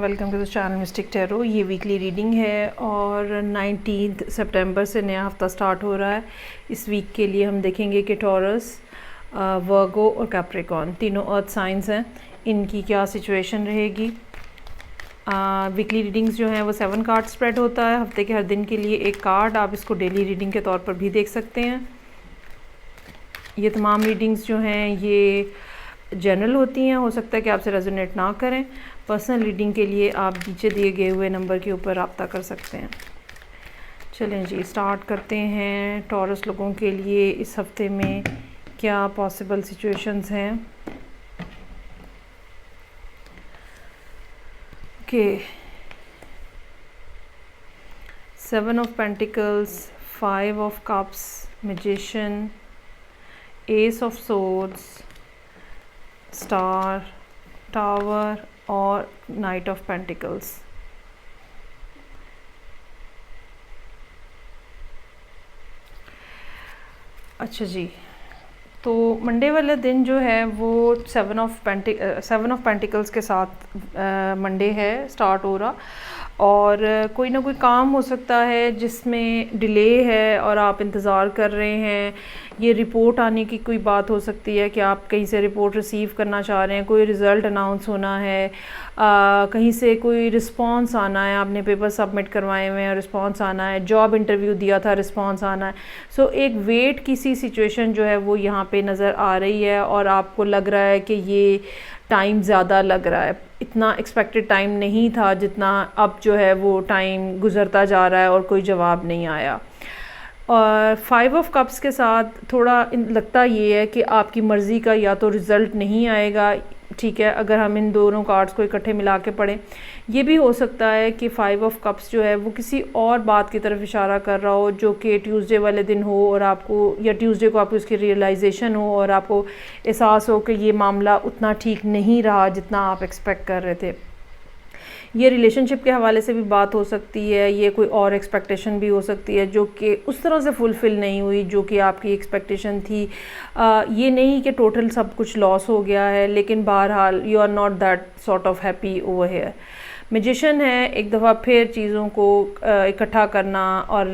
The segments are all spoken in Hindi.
Welcome to the channel Mystic Tarot. ये वीकली रीडिंग है और 19 सितंबर से नया हफ्ता स्टार्ट हो रहा है। इस वीक के लिए हम देखेंगे कि टॉरस, वर्गो और कैप्रिकॉर्न तीनों अर्थ साइंस हैं, इनकी क्या सिचुएशन रहेगी। वीकली रीडिंग्स जो हैं वो 7 कार्ड स्प्रेड होता है, हफ्ते के हर दिन के लिए एक कार्ड। आप इसको डेली रीडिंग के तौर पर भी देख सकते हैं। ये तमाम रीडिंग्स जो हैं ये जनरल होती हैं, हो सकता है कि आपसे रेजोनेट ना करें। पर्सनल रीडिंग के लिए आप नीचे दिए गए हुए नंबर के ऊपर रब्ता कर सकते हैं। चलें जी, स्टार्ट करते हैं। टॉरस लोगों के लिए इस हफ्ते में क्या पॉसिबल सिचुएशंस हैं। Okay, 7 of pentacles, 5 of cups, magician, S of swords, star, tower और नाइट ऑफ पेंटिकल्स। अच्छा जी, तो मंडे वाले दिन जो है वो 7 ऑफ पेंटिकल्स के साथ मंडे है स्टार्ट हो रहा, और कोई ना कोई काम हो सकता है जिसमें डिले है और आप इंतज़ार कर रहे हैं। ये रिपोर्ट आने की कोई बात हो सकती है कि आप कहीं से रिपोर्ट रिसीव करना चाह रहे हैं, कोई रिज़ल्ट अनाउंस होना है, कहीं से कोई रिस्पांस आना है, आपने पेपर सबमिट करवाए हुए हैं, रिस्पांस आना है, जॉब इंटरव्यू दिया था, रिस्पांस आना है। सो एक वेट की सी सिचुएशन जो है वो यहाँ पे नज़र आ रही है और आपको लग रहा है कि ये टाइम ज़्यादा लग रहा है। इतना एक्सपेक्टेड टाइम नहीं था जितना अब जो है वो टाइम गुज़रता जा रहा है और कोई जवाब नहीं आया। और 5 ऑफ कप्स के साथ थोड़ा लगता ये है कि आपकी मर्ज़ी का या तो रिज़ल्ट नहीं आएगा, ठीक है। अगर हम इन दोनों कार्ड्स को इकट्ठे मिला के पढ़ें, ये भी हो सकता है कि 5 ऑफ कप्स जो है वो किसी और बात की तरफ इशारा कर रहा हो जो कि ट्यूसडे वाले दिन हो, और आपको या ट्यूसडे को आपको इसकी रियलाइजेशन हो और आपको एहसास हो कि ये मामला उतना ठीक नहीं रहा जितना आप एक्सपेक्ट कर रहे थे। ये रिलेशनशिप के हवाले से भी बात हो सकती है, ये कोई और एक्सपेक्टेशन भी हो सकती है जो कि उस तरह से फुलफ़िल नहीं हुई जो कि आपकी एक्सपेक्टेशन थी। ये नहीं कि टोटल सब कुछ लॉस हो गया है, लेकिन बहरहाल you are not that sort of happy over here. Magician है, एक दफ़ा फिर चीज़ों को इकट्ठा करना और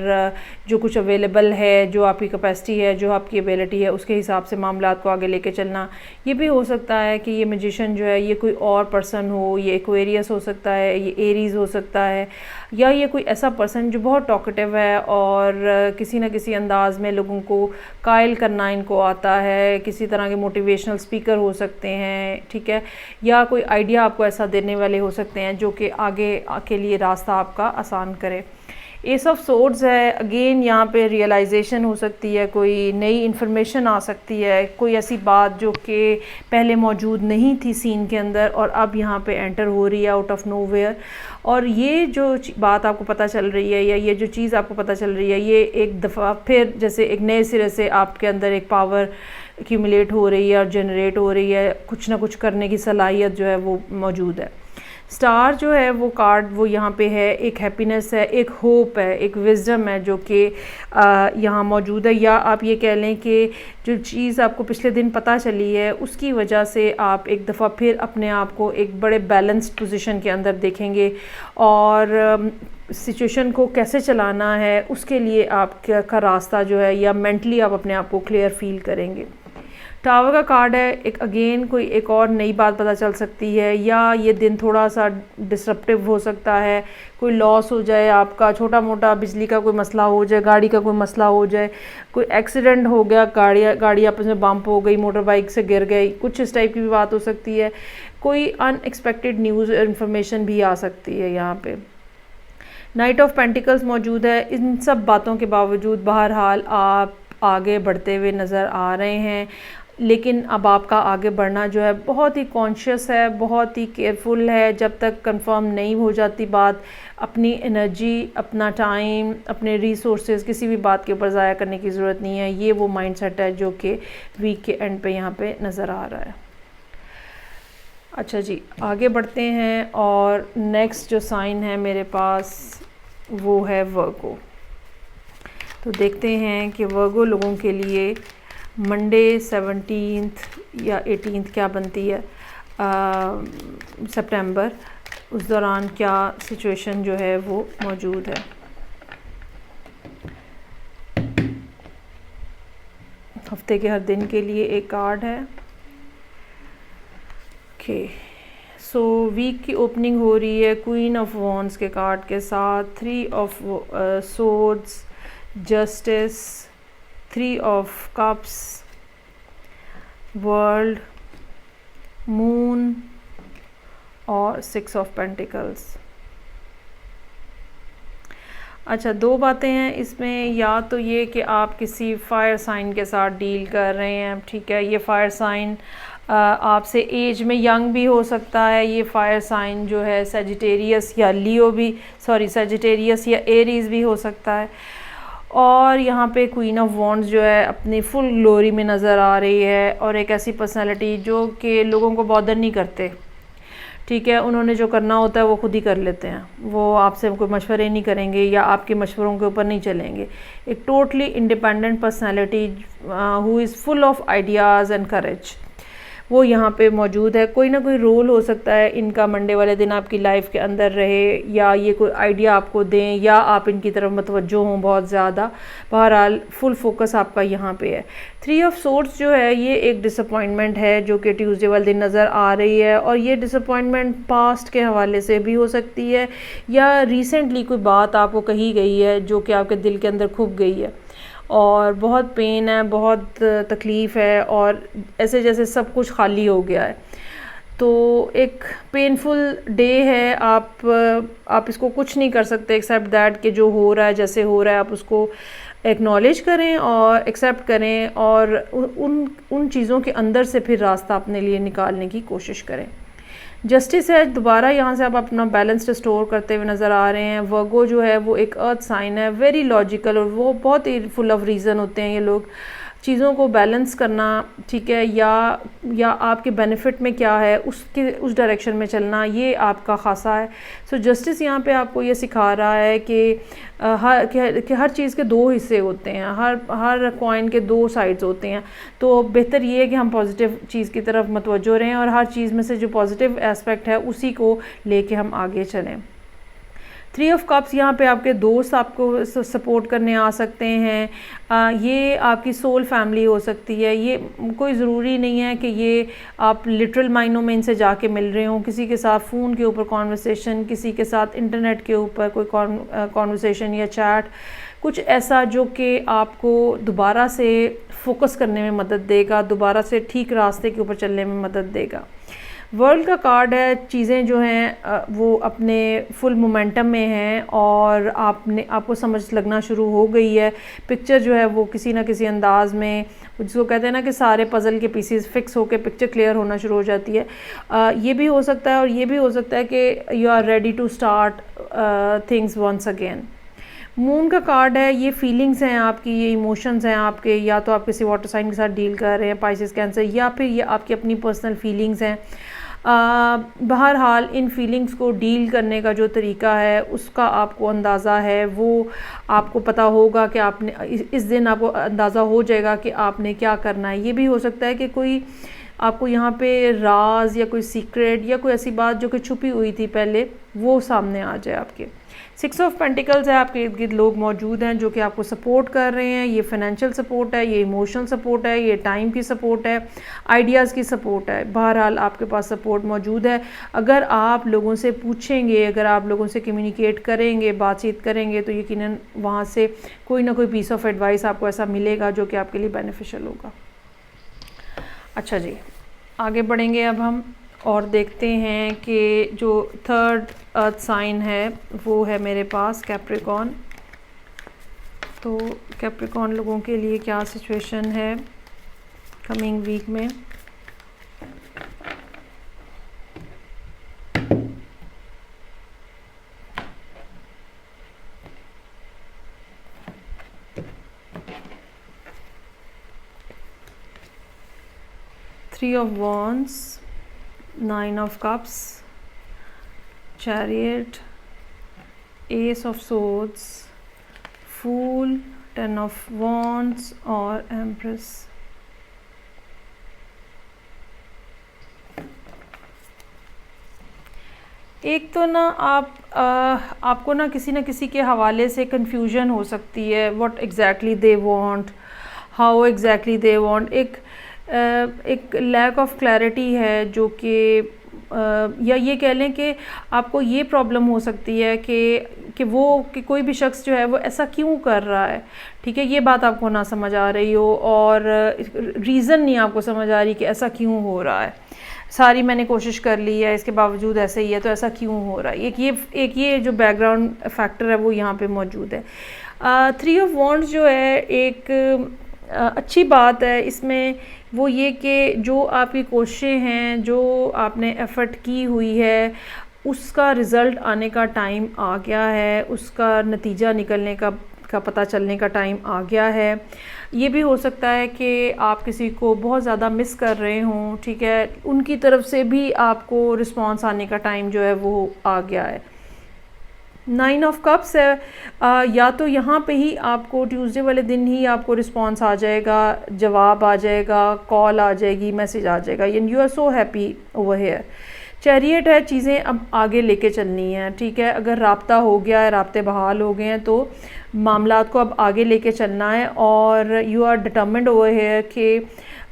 जो कुछ अवेलेबल है, जो आपकी कैपेसिटी है, जो आपकी एबिलिटी है, उसके हिसाब से मामलात को आगे लेके चलना। ये भी हो सकता है कि ये मैजिशियन जो है ये कोई और पर्सन हो, ये एक्वेरियस हो सकता है, ये एरीज़ हो सकता है, या ये कोई ऐसा पर्सन जो बहुत टॉकेटिव है और किसी न किसी अंदाज में लोगों को कायल करना इनको आता है। किसी तरह के मोटिवेशनल स्पीकर हो सकते हैं, ठीक है, या कोई आइडिया आपको ऐसा देने वाले हो सकते हैं जो कि आगे के लिए रास्ता आपका आसान करे। एस ऑफ सोर्ड्स है, अगेन यहाँ पे रियलाइजेशन हो सकती है, कोई नई इन्फॉर्मेशन आ सकती है, कोई ऐसी बात जो कि पहले मौजूद नहीं थी सीन के अंदर और अब यहाँ पे एंटर हो रही है आउट ऑफ नोवेयर। और ये जो बात आपको पता चल रही है या ये जो चीज़ आपको पता चल रही है, ये एक दफ़ा फिर जैसे एक नए सिरे से आपके अंदर एक पावर एक्यूमुलेट हो रही है और जनरेट हो रही है, कुछ ना कुछ करने की सलाहियत जो है वो मौजूद है। स्टार जो है वो कार्ड वो यहाँ पे है, एक हैप्पीनेस है, एक होप है, एक विजडम है जो कि यहाँ मौजूद है। या आप ये कह लें कि जो चीज़ आपको पिछले दिन पता चली है उसकी वजह से आप एक दफ़ा फिर अपने आप को एक बड़े बैलेंस्ड पोजीशन के अंदर देखेंगे और सिचुएशन को कैसे चलाना है उसके लिए आपका रास्ता जो है, या मेंटली आप अपने आप को क्लियर फील करेंगे। टावर का कार्ड है, एक अगेन कोई एक और नई बात पता चल सकती है, या ये दिन थोड़ा सा डिसरप्टिव हो सकता है, कोई लॉस हो जाए आपका, छोटा मोटा बिजली का कोई मसला हो जाए, गाड़ी का कोई मसला हो जाए, कोई एक्सीडेंट हो गया, गाड़ी आपस में बम्प हो गई, मोटर बाइक से गिर गई, कुछ इस टाइप की भी बात हो सकती है। कोई अनएक्सपेक्टेड न्यूज़ इन्फॉर्मेशन भी आ सकती है यहाँ पे। नाइट ऑफ पेंटिकल्स मौजूद है। इन सब बातों के बावजूद बहरहाल आप आगे बढ़ते हुए नज़र आ रहे हैं, लेकिन अब आपका आगे बढ़ना जो है बहुत ही कॉन्शियस है, बहुत ही केयरफुल है। जब तक कंफर्म नहीं हो जाती बात, अपनी एनर्जी, अपना टाइम, अपने रिसोर्सेज किसी भी बात के ऊपर ज़ाया करने की ज़रूरत नहीं है। ये वो माइंडसेट है जो कि वीक के एंड पे यहाँ पे नज़र आ रहा है। अच्छा जी, आगे बढ़ते हैं और नेक्स्ट जो साइन है मेरे पास वो है वर्गो। तो देखते हैं कि वर्गो लोगों के लिए मंडे 17 या 18 क्या बनती है सितंबर, उस दौरान क्या सिचुएशन जो है वो मौजूद है। हफ्ते के हर दिन के लिए एक कार्ड है। ओके, सो वीक की ओपनिंग हो रही है क्वीन ऑफ वॉन्ड्स के कार्ड के साथ, 3 of swords, justice, 3 of cups, world, moon और 6 ऑफ पेंटिकल्स। अच्छा, 2 बातें हैं इसमें, या तो ये कि आप किसी फायर साइन के साथ डील कर रहे हैं, ठीक है। ये फायर साइन आपसे एज में यंग भी हो सकता है। ये फायर साइन जो है सेजिटेरियस या लियो भी, सेजिटेरियस या एरीज भी हो सकता है। और यहाँ पे क्वीन ऑफ वॉन्ड्स जो है अपनी फुल ग्लोरी में नज़र आ रही है, और एक ऐसी पर्सनालिटी जो कि लोगों को बॉदर नहीं करते, ठीक है। उन्होंने जो करना होता है वो खुद ही कर लेते हैं, वो आपसे कोई मशवरे नहीं करेंगे या आपके मशवरों के ऊपर नहीं चलेंगे। एक totally independent personality who is full of ideas and courage, वो यहाँ पे मौजूद है। कोई ना कोई रोल हो सकता है इनका मंडे वाले दिन आपकी लाइफ के अंदर रहे, या ये कोई आइडिया आपको दें, या आप इनकी तरफ मतवज्जो हों बहुत ज़्यादा। बहरहाल फुल फोकस आपका यहाँ पे है। 3 ऑफ सोर्ड्स जो है ये एक डिसअपॉइंटमेंट है जो कि ट्यूसडे वाले दिन नज़र आ रही है, और ये डिसअपॉइंटमेंट पास्ट के हवाले से भी हो सकती है, या रिसेंटली कोई बात आपको कही गई है जो कि आपके दिल के अंदर खुब गई है और बहुत पेन है, बहुत तकलीफ़ है, और ऐसे जैसे सब कुछ खाली हो गया है। तो एक पेनफुल डे है। आप इसको कुछ नहीं कर सकते एक्सेप्ट दैट कि जो हो रहा है, जैसे हो रहा है, आप उसको एक्नॉलेज करें और एक्सेप्ट करें, और उन चीज़ों के अंदर से फिर रास्ता अपने लिए निकालने की कोशिश करें। जस्टिस है, दोबारा यहाँ से आप अपना बैलेंस रिस्टोर करते हुए नज़र आ रहे हैं। वर्गो जो है वो एक अर्थ साइन है, वेरी लॉजिकल, और वो बहुत ही फुल ऑफ रीज़न होते हैं ये लोग। चीज़ों को बैलेंस करना, ठीक है, या आपके बेनिफिट में क्या है उस डायरेक्शन में चलना, ये आपका खासा है। सो जस्टिस यहाँ पे आपको ये सिखा रहा है कि हर चीज़ के 2 हिस्से होते हैं, हर कॉइन के 2 साइड्स होते हैं। तो बेहतर ये है कि हम पॉजिटिव चीज़ की तरफ मतवज्जो रहें, और हर चीज़ में से जो पॉजिटिव एस्पेक्ट है उसी को लेके हम आगे चलें। 3 ऑफ कप्स, यहाँ पे आपके दोस्त आपको सपोर्ट करने आ सकते हैं। ये आपकी सोल फैमिली हो सकती है। ये कोई ज़रूरी नहीं है कि ये आप लिटरल मायनों में इनसे जाके मिल रहे हों। किसी के साथ फ़ोन के ऊपर कॉन्वर्सेशन, किसी के साथ इंटरनेट के ऊपर कोई कॉन्वर्सेशन या चैट, कुछ ऐसा जो कि आपको दोबारा से फोकस करने में मदद देगा, दोबारा से ठीक रास्ते के ऊपर चलने में मदद देगा। वर्ल्ड का कार्ड है, चीज़ें जो हैं वो अपने फुल मोमेंटम में हैं, और आपको समझ लगना शुरू हो गई है। पिक्चर जो है वो किसी ना किसी अंदाज में, जिसको कहते हैं ना कि सारे पज़ल के पीसेस फिक्स होकर पिक्चर क्लियर होना शुरू हो जाती है। ये भी हो सकता है, और ये भी हो सकता है कि you are ready to start things once again. Moon का कार्ड है, ये फीलिंग्स हैं आपकी, ये इमोशंस हैं आपके, या तो आप किसी वाटर साइन के साथ डील कर रहे हैं, पाइसेस, कैंसर, या फिर ये आपकी अपनी पर्सनल फीलिंग्स हैं। बहरहाल इन फीलिंग्स को डील करने का जो तरीका है उसका आपको अंदाज़ा है, वो आपको पता होगा कि आपने इस दिन आपको अंदाज़ा हो जाएगा कि आपने क्या करना है। ये भी हो सकता है कि कोई आपको यहाँ पे राज या कोई सीक्रेट या कोई ऐसी बात जो कि छुपी हुई थी पहले, वो सामने आ जाए आपके। 6 ऑफ पेंटिकल्स है, आपके इर्द गिर्द लोग मौजूद हैं जो कि आपको सपोर्ट कर रहे हैं। ये फाइनेंशियल सपोर्ट है, ये इमोशनल सपोर्ट है, ये टाइम की सपोर्ट है, आइडियाज़ की सपोर्ट है। बहरहाल आपके पास सपोर्ट मौजूद है। अगर आप लोगों से पूछेंगे, अगर आप लोगों से कम्युनिकेट करेंगे, बातचीत करेंगे, तो यकीनन वहाँ से कोई ना कोई पीस ऑफ एडवाइस आपको ऐसा मिलेगा जो कि आपके लिए बेनिफिशियल होगा। अच्छा जी, आगे बढ़ेंगे अब हम और देखते हैं कि जो 3rd अर्थ साइन है वो है मेरे पास कैप्रिकॉर्न। तो कैप्रिकॉर्न लोगों के लिए क्या सिचुएशन है कमिंग वीक में। Three of Wands, 9 of Cups, Chariot, Ace of Swords, Fool, 10 of Wands और Empress। एक तो ना आपको ना किसी के हवाले से कन्फ्यूजन हो सकती है, what exactly they want, how exactly they want, एक लैक ऑफ क्लैरिटी है जो कि या ये कह लें कि आपको ये प्रॉब्लम हो सकती है कि कोई भी शख्स जो है वो ऐसा क्यों कर रहा है, ठीक है, ये बात आपको ना समझ आ रही हो और रीज़न नहीं आपको समझ आ रही कि ऐसा क्यों हो रहा है। सारी मैंने कोशिश कर ली है, इसके बावजूद ऐसे ही है, तो ऐसा क्यों हो रहा है। एक ये जो बैकग्राउंड फैक्टर है वो यहाँ पे मौजूद है। 3 ऑफ वॉन्ड्स जो है एक अच्छी बात है इसमें, वो ये कि जो आपकी कोशिशें हैं, जो आपने एफ़र्ट की हुई है, उसका रिज़ल्ट आने का टाइम आ गया है, उसका नतीजा निकलने का पता चलने का टाइम आ गया है। ये भी हो सकता है कि आप किसी को बहुत ज़्यादा मिस कर रहे हों, ठीक है, उनकी तरफ से भी आपको रिस्पॉन्स आने का टाइम जो है वो आ गया है। 9 ऑफ कप्स है, या तो यहाँ पे ही आपको ट्यूसडे वाले दिन ही आपको रिस्पॉन्स आ जाएगा, जवाब आ जाएगा, कॉल आ जाएगी, मैसेज आ जाएगा, and you are so happy over here. Chariot है, चीज़ें अब आगे लेके चलनी है, ठीक है, अगर राब्ता हो गया है, राब्ते बहाल हो गए हैं, तो मामलात को अब आगे लेके चलना है और you are determined over here कि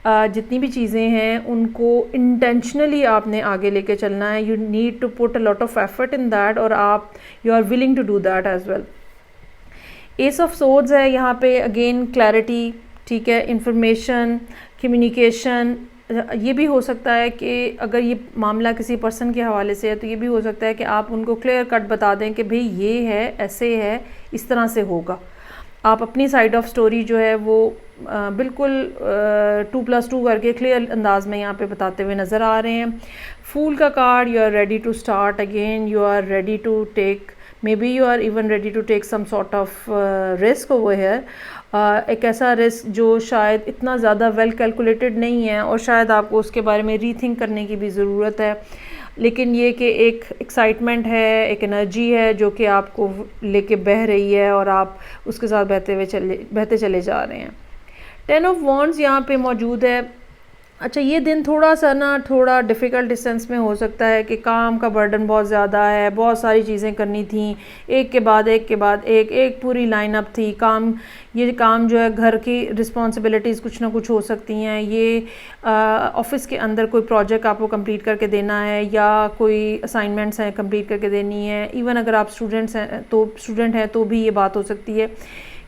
जितनी भी चीज़ें हैं उनको इंटेंशनली आपने आगे लेके चलना है। You need to put a lot of effort in that और you are willing to do that as well. Ace of swords है यहाँ पे, अगेन क्लैरिटी, ठीक है, इंफॉर्मेशन, कम्युनिकेशन। ये भी हो सकता है कि अगर ये मामला किसी पर्सन के हवाले से है तो ये भी हो सकता है कि आप उनको क्लियर कट बता दें कि भाई ये है, ऐसे है, इस तरह से होगा। आप अपनी साइड ऑफ स्टोरी जो है वो बिल्कुल 2+2 करके क्लियर अंदाज में यहाँ पे बताते हुए नज़र आ रहे हैं। फूल का card, you are ready to start again, you are ready to take, maybe you are even ready to take some sort of risk over here. एक ऐसा रिस्क जो शायद इतना ज़्यादा वेल कैलकुलेटेड नहीं है और शायद आपको उसके बारे में रीथिंक करने की भी ज़रूरत है, लेकिन ये कि एक एक्साइटमेंट है, एक एनर्जी है जो कि आपको लेके बह रही है और आप उसके साथ बहते चले जा रहे हैं। 10 ऑफ वॉन्ड्स यहाँ पे मौजूद है। अच्छा, ये दिन थोड़ा डिफ़िकल्ट डिस्टेंस में हो सकता है कि काम का बर्डन बहुत ज़्यादा है, बहुत सारी चीज़ें करनी थी, एक के बाद एक पूरी लाइनअप थी ये काम जो है, घर की रिस्पॉन्सिबिलिटीज़ कुछ ना कुछ हो सकती हैं, ये ऑफ़िस के अंदर कोई प्रोजेक्ट आपको कंप्लीट करके देना है या कोई असाइनमेंट्स हैं कंप्लीट करके देनी है, इवन अगर आप स्टूडेंट हैं तो भी ये बात हो सकती है।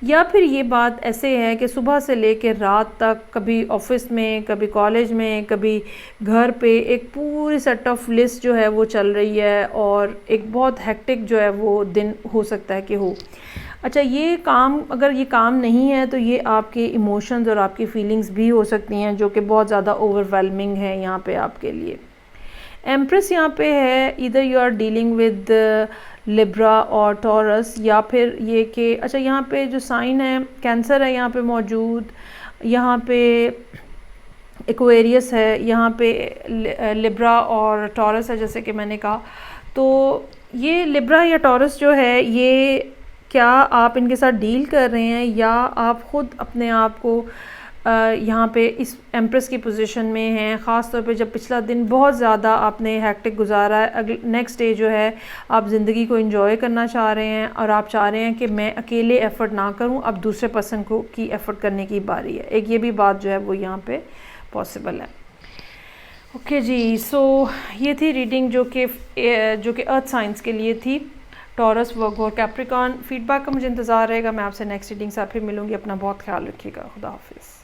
या फिर ये बात ऐसे है कि सुबह से लेके रात तक, कभी ऑफिस में, कभी कॉलेज में, कभी घर पे, एक पूरी सेट ऑफ लिस्ट जो है वो चल रही है और एक बहुत हेक्टिक जो है वो दिन हो सकता है कि हो। अच्छा, अगर ये काम नहीं है तो ये आपके इमोशंस और आपकी फीलिंग्स भी हो सकती हैं जो कि बहुत ज़्यादा ओवरवेलमिंग है यहाँ पे आपके लिए। एम्प्रेस यहाँ पे है, इधर you are dealing with Libra और टॉरस, या फिर ये कि अच्छा यहाँ पे जो साइन है कैंसर है यहाँ पे मौजूद, यहाँ पे एक्वेरियस है, यहाँ पे लिब्रा और टॉरस है जैसे कि मैंने कहा। तो ये लिब्रा या टॉरस जो है, ये क्या आप इनके साथ डील कर रहे हैं या आप ख़ुद अपने आप को यहाँ पे इस एम्प्रेस की पोजीशन में हैं, ख़ास तौर पे जब पिछला दिन बहुत ज़्यादा आपने हैक्टिक गुजारा है, नेक्स्ट डे जो है आप ज़िंदगी को एंजॉय करना चाह रहे हैं और आप चाह रहे हैं कि मैं अकेले एफ़र्ट ना करूँ, अब दूसरे पर्सन की एफ़र्ट करने की बारी है। एक ये भी बात जो है वो यहाँ पे पॉसिबल है। ओके जी, सो ये थी रीडिंग जो कि अर्थ साइंस के लिए थी, टॉरस, वर्गो और कैप्रिकॉर्न। फीडबैक का मुझे इंतज़ार रहेगा। मैं आपसे नेक्स्ट रीडिंग से फिर मिलूँगी। अपना बहुत ख्याल रखिएगा। खुदा हाफिज़।